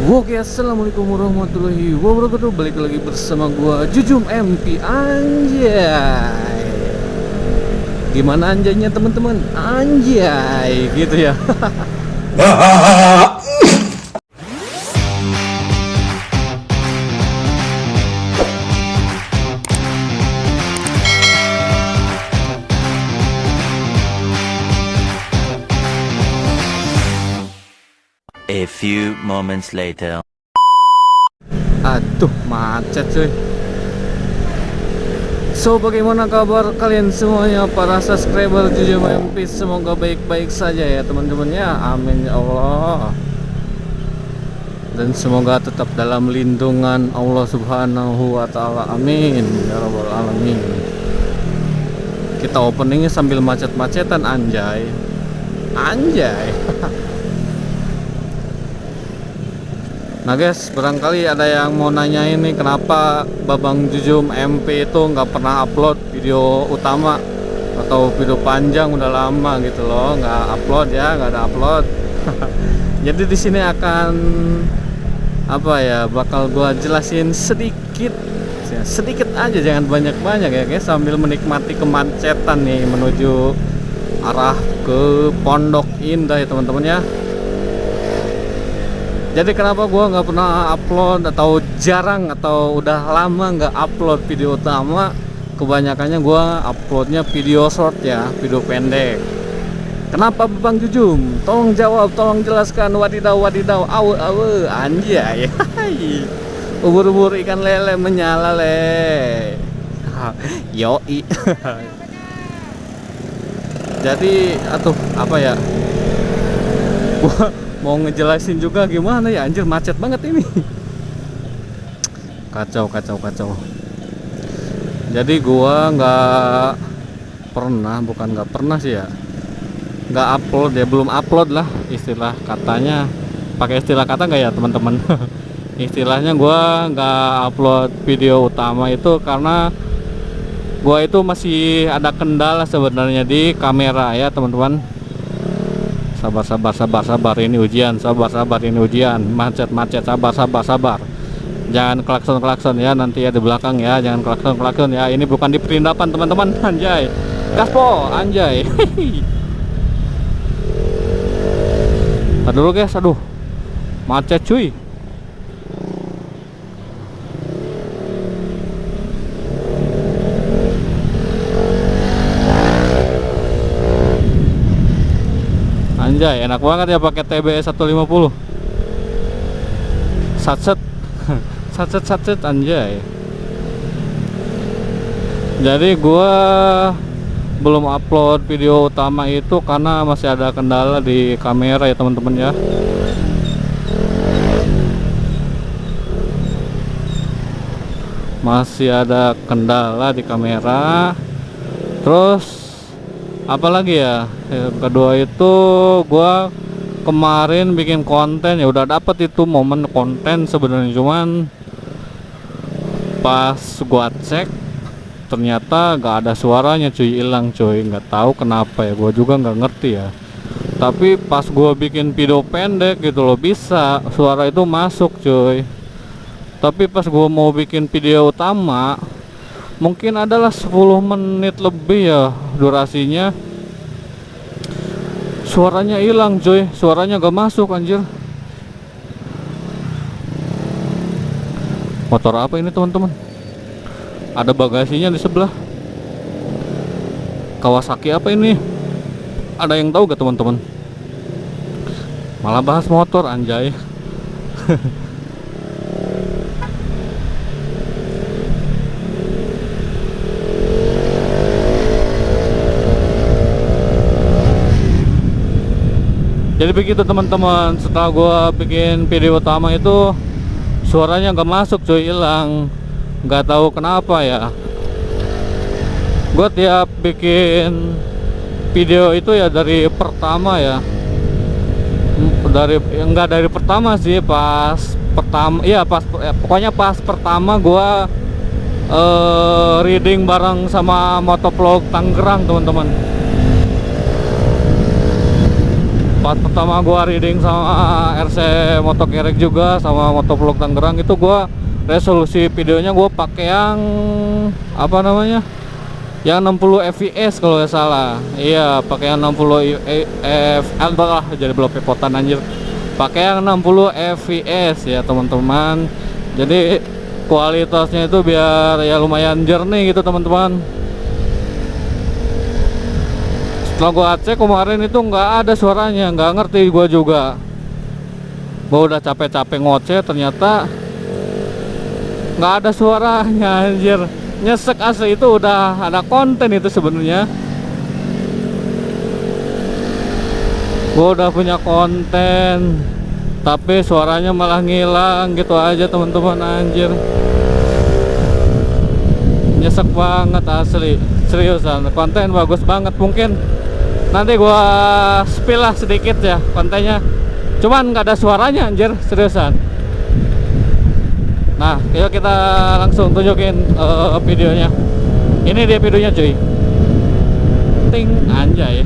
Oke, assalamualaikum warahmatullahi wabarakatuh. Balik lagi bersama gua Jujum MP. Anjay, gimana anjaynya teman-teman? Anjay gitu ya. A few moments later. Aduh, macet cuy. So, bagaimana kabar kalian semuanya para subscriber Jujum MP? Semoga baik-baik saja ya teman-teman ya. Amin ya Allah. Dan semoga tetap dalam lindungan Allah Subhanahu wa taala. Amin ya rabbal alamin. Kita openingnya sambil macet-macetan, anjay. Anjay. Nah guys, barangkali ada yang mau nanya ini, kenapa Babang Jujum MP itu nggak pernah upload video utama atau video panjang, udah lama gitu loh nggak upload ya, nggak ada upload. Jadi di sini akan apa ya, bakal gua jelasin sedikit aja, jangan banyak-banyak ya guys, sambil menikmati kemacetan nih menuju arah ke Pondok Indah ya teman-teman ya. Jadi kenapa gua nggak pernah upload atau jarang atau udah lama nggak upload video utama? Kebanyakannya gua uploadnya video short ya, video pendek. Kenapa Bang Jujum? Tolong jawab, tolong jelaskan. Wadidaw, wadidaw, awe, anjay. Ubur-ubur ikan lele menyala le. Yoi. Jadi apa ya? Gua mau ngejelasin juga gimana ya, anjir macet banget ini. Kacau. Jadi gua bukan nggak pernah sih ya, nggak upload ya, belum upload lah istilah katanya. Pakai istilah kata nggak ya teman-teman? Istilahnya gua nggak upload video utama itu karena gua itu masih ada kendala sebenarnya di kamera ya teman-teman. Sabar ini ujian, sabar ini ujian, macet, sabar. Jangan klakson ya nanti ya di belakang ya, jangan klakson ya. Ini bukan di perindapan teman-teman, anjay. Gaspo, anjay. Aduh guys, aduh. Macet cuy. Anjay, enak banget ya pakai TBS 150. Satset anjay. Jadi gua belum upload video utama itu karena masih ada kendala di kamera ya teman-teman ya. Masih ada kendala di kamera. Terus apalagi ya, yang kedua itu gua kemarin bikin konten ya, udah dapet itu momen konten sebenarnya, cuman pas gua cek ternyata gak ada suaranya cuy, hilang cuy, nggak tahu kenapa ya, gua juga nggak ngerti ya. Tapi pas gua bikin video pendek gitu loh, bisa suara itu masuk cuy. Tapi pas gua mau bikin video utama, mungkin adalah 10 menit lebih ya durasinya, suaranya hilang cuy, suaranya gak masuk anjir. Motor apa ini teman-teman? Ada bagasinya di sebelah. Kawasaki apa ini? Ada yang tahu gak teman-teman? Malah bahas motor anjay. Jadi begitu teman-teman, setelah gua bikin video utama itu suaranya gak masuk cuy, hilang, nggak tahu kenapa ya. Gua tiap bikin video itu ya dari pertama ya, enggak dari pertama sih, pas pertama ya, pokoknya pas pertama gua reading bareng sama Motovlog Tangerang teman-teman. Pas pertama gua riding sama RC Motokerek juga sama Motovlog Tangerang itu gua resolusi videonya gua pakai yang apa namanya? Yang 60 fps kalau nggak salah. Iya, pakai yang 60 fps lah, jadi belum pepotan anjir. Pakai yang 60 fps ya teman-teman. Jadi kualitasnya itu biar ya lumayan jernih gitu teman-teman. Setelah gua cek kemarin itu nggak ada suaranya, nggak ngerti gua juga. Gua udah capek-capek ngoceh, ternyata nggak ada suaranya anjir. Nyesek asli, itu udah ada konten itu sebenarnya. Gua udah punya konten, tapi suaranya malah ngilang gitu aja teman-teman, anjir. Nyesek banget asli, seriusan. Konten bagus banget, mungkin nanti gua spill lah sedikit ya kontennya, cuman nggak ada suaranya anjir, seriusan. Nah, yuk kita langsung tunjukin videonya. Ini dia videonya cuy. Ting, anjay.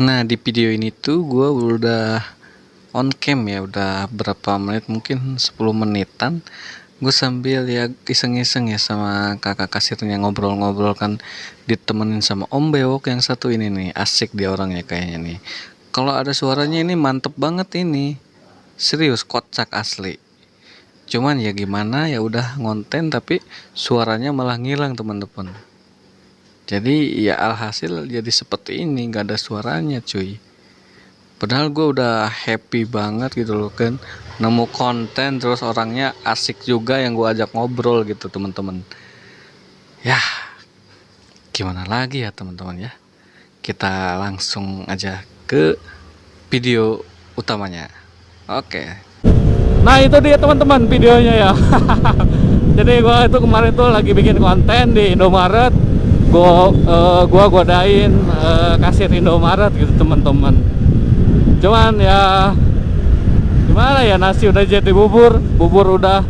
Nah, di video ini tuh gue udah on cam ya, udah berapa menit, mungkin 10 menitan. Gue sambil ya iseng-iseng ya sama kakak kasirnya, ngobrol-ngobrol kan, ditemenin sama Om Bewok yang satu ini nih. Asik dia orangnya kayaknya nih. Kalau ada suaranya ini mantep banget ini. Serius, kocak asli. Cuman ya gimana, ya udah ngonten tapi suaranya malah ngilang teman-teman. Jadi ya alhasil jadi seperti ini, nggak ada suaranya cuy. Padahal gue udah happy banget gitu loh kan, nemu konten, terus orangnya asik juga yang gue ajak ngobrol gitu teman-teman. Ya gimana lagi ya teman-teman ya. Kita langsung aja ke video utamanya. Oke. Nah itu dia teman-teman videonya ya. Jadi gua itu kemarin tuh lagi bikin konten di Indomaret. Gua godain kasir Indomaret gitu teman-teman. Cuman ya gimana ya, nasi udah jadi bubur, bubur udah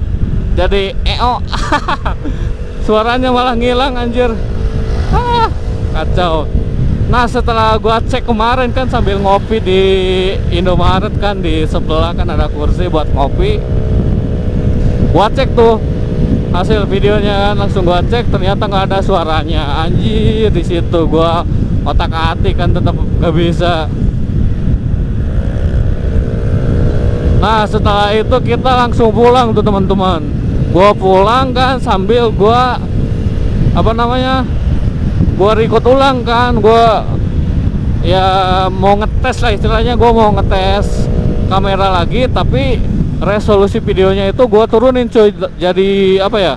jadi EO. Suaranya malah ngilang anjir. Kacau. Nah setelah gua cek kemarin kan sambil ngopi di Indomaret kan, di sebelah kan ada kursi buat ngopi. Gua cek tuh hasil videonya kan, langsung gua cek ternyata nggak ada suaranya anjir. Di situ gua otak-atik kan tetap nggak bisa. Nah setelah itu kita langsung pulang tuh teman-teman. Gua pulang kan sambil gua apa namanya, gua record ulang kan, gua ya mau ngetes lah istilahnya, gua mau ngetes kamera lagi, tapi resolusi videonya itu gua turunin cuy, jadi apa ya,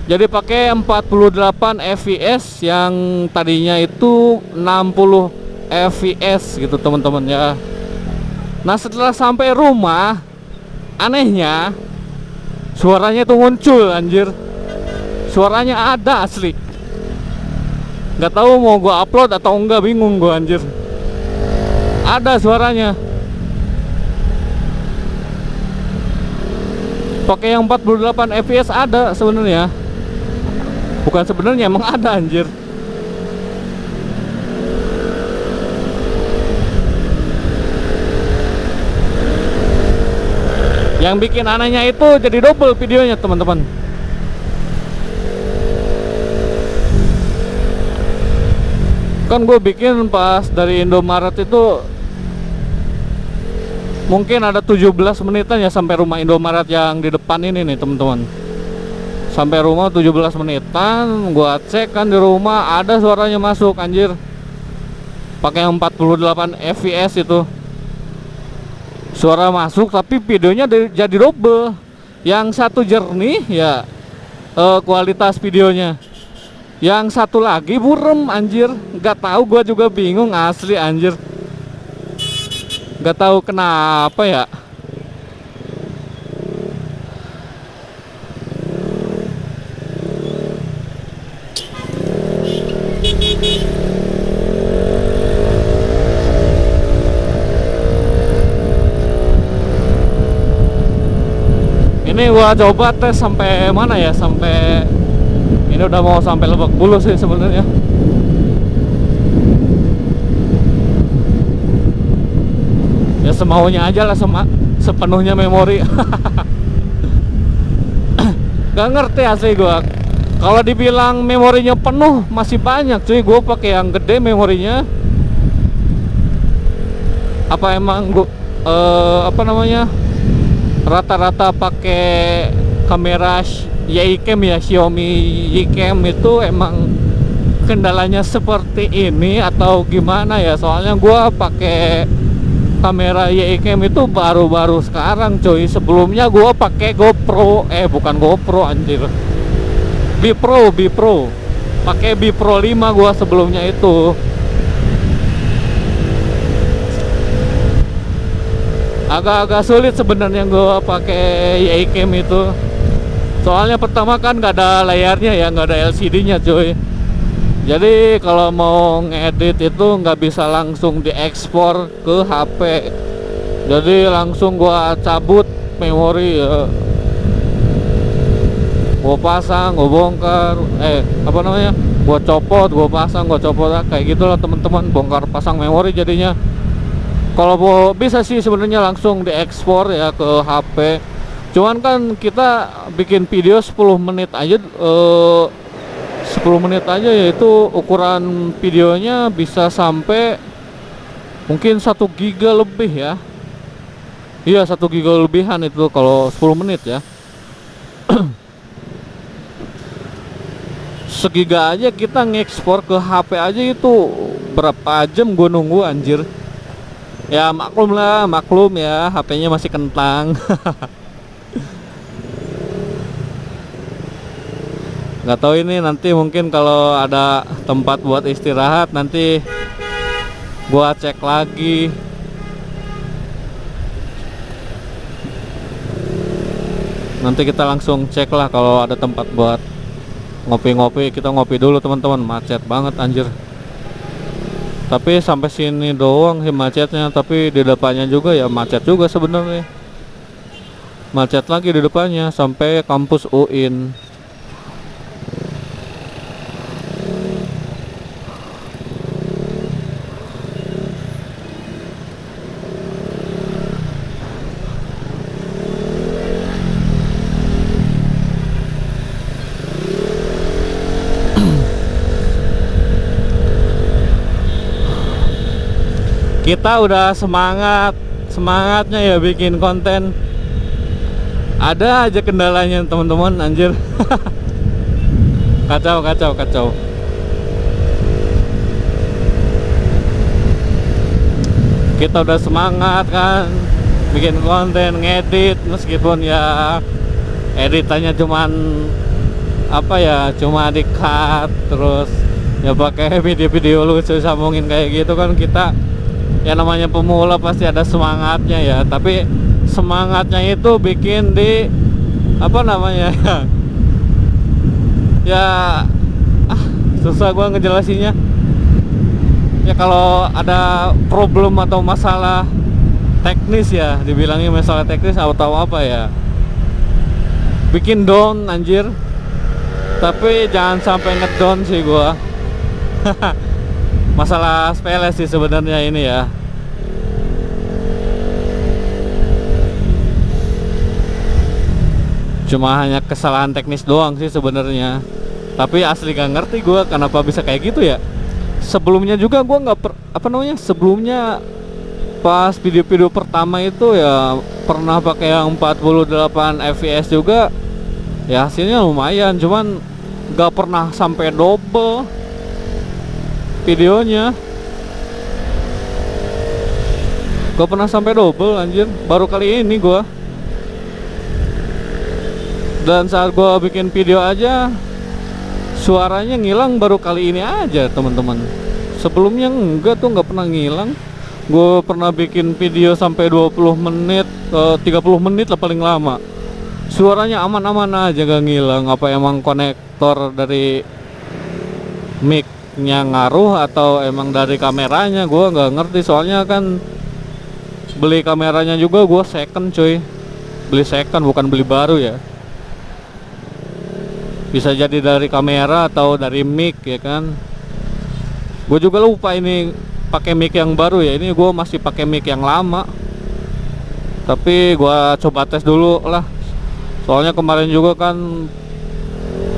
jadi pakai 48 fps yang tadinya itu 60 fps gitu teman-teman ya. Nah setelah sampai rumah, anehnya suaranya itu muncul anjir, suaranya ada asli. Nggak tahu mau gua upload atau enggak, bingung gua anjir. Ada suaranya. Pakai yang 48 fps ada sebenarnya. Bukan sebenarnya, emang ada anjir. Yang bikin anehnya itu jadi double videonya teman-teman. Kan gue bikin pas dari Indomaret itu mungkin ada 17 menitan ya sampai rumah Indomaret yang di depan ini nih teman-teman. Sampai rumah 17 menitan, gue cek kan di rumah ada suaranya masuk anjir. Pakai 48 fps itu. Suara masuk tapi videonya jadi double. Yang satu jernih ya kualitas videonya. Yang satu lagi burem anjir. Gak tahu, gua juga bingung asli anjir. Gak tahu kenapa ya. Ini gua coba tes sampai mana ya, sampai ini udah mau sampai Lebak Bulus sih sebenarnya. semaunya aja lah, sepenuhnya memori. Gak ngerti asli gua. Kalau dibilang memorinya penuh masih banyak cuy, gua pakai yang gede memorinya. Apa emang gua apa namanya, rata-rata pakai kamera Yicam ya, Xiaomi Yicam itu emang kendalanya seperti ini atau gimana ya? Soalnya gua pakai kamera Yicam itu baru-baru sekarang cuy. Sebelumnya gua pakai GoPro, bukan GoPro anjir, Bipro, pakai Bipro 5 gua sebelumnya itu. Agak-agak sulit sebenarnya gua pakai Yicam itu. Soalnya pertama kan nggak ada layarnya ya, nggak ada LCD-nya cuy. Jadi kalau mau ngedit itu nggak bisa langsung diekspor ke HP. Jadi langsung gua cabut memori ya. Gua pasang, gua bongkar, apa namanya? Gua copot, gua pasang, gua copot, kayak gitulah teman-teman, bongkar pasang memori jadinya. Kalau bisa sih sebenarnya langsung diekspor ya ke HP. Cuman kan kita bikin video 10 menit aja, 10 menit aja, yaitu ukuran videonya bisa sampai mungkin 1 giga lebih ya. Iya, 1 giga lebihan itu kalau 10 menit ya. Segiga aja kita ngekspor ke HP aja itu berapa jam gue nunggu anjir. Ya maklum ya, HP-nya masih kentang. Nggak tahu ini nanti mungkin kalau ada tempat buat istirahat nanti gua cek lagi. Nanti kita langsung cek lah kalau ada tempat buat ngopi-ngopi. Kita ngopi dulu teman-teman, macet banget anjir. Tapi sampai sini doang sih macetnya, tapi di depannya juga ya macet juga sebenarnya. Macet lagi di depannya sampai kampus UIN. Kita udah semangatnya ya bikin konten, ada aja kendalanya teman-teman anjir. Kacau. Kita udah semangat kan bikin konten, ngedit, meskipun ya editannya cuman apa ya, cuma di cut terus ya pakai video-video lucu sambungin kayak gitu kan. Kita ya namanya pemula pasti ada semangatnya ya, tapi semangatnya itu bikin di apa namanya ya susah gua ngejelasinnya ya. Kalau ada problem atau masalah teknis ya, dibilangnya masalah teknis atau apa ya, bikin down anjir. Tapi jangan sampai ngedown sih gua. Masalah sepele sih sebenarnya ini ya. Cuma hanya kesalahan teknis doang sih sebenarnya. Tapi asli gak ngerti gue kenapa bisa kayak gitu ya. Sebelumnya juga gue sebelumnya pas video-video pertama itu ya pernah pakai yang 48 fps juga. Ya hasilnya lumayan, cuman gak pernah sampai double videonya. Gak pernah sampai double anjir, baru kali ini gua. Dan saat gua bikin video aja suaranya ngilang baru kali ini aja teman-teman. Sebelumnya enggak tuh, nggak pernah ngilang. Gua pernah bikin video sampai 20 menit, 30 menit lah paling lama. Suaranya aman-aman aja, gak ngilang. Apa emang konektor dari mic nya ngaruh atau emang dari kameranya, gue nggak ngerti. Soalnya kan beli kameranya juga gue second cuy, beli second bukan beli baru ya. Bisa jadi dari kamera atau dari mic ya kan. Gue juga lupa ini pakai mic yang baru ya, ini gue masih pakai mic yang lama. Tapi gua coba tes dulu lah. Soalnya kemarin juga kan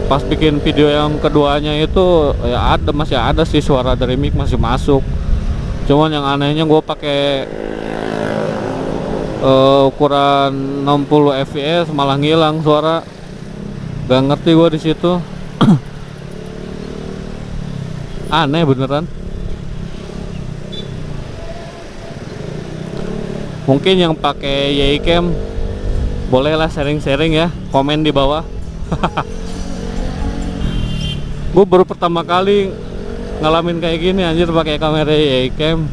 pas bikin video yang keduanya itu ya masih ada sih suara dari mic masih masuk. Cuman yang anehnya gua pakai ukuran 60 fps malah ngilang suara. Gak ngerti gua di situ. Aneh beneran. Mungkin yang pakai Yaycam bolehlah sharing-sharing ya, komen di bawah. Gue baru pertama kali ngalamin kayak gini anjir pakai kamera Yaycam.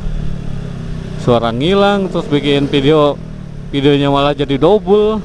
Suara ngilang terus bikin videonya malah jadi double.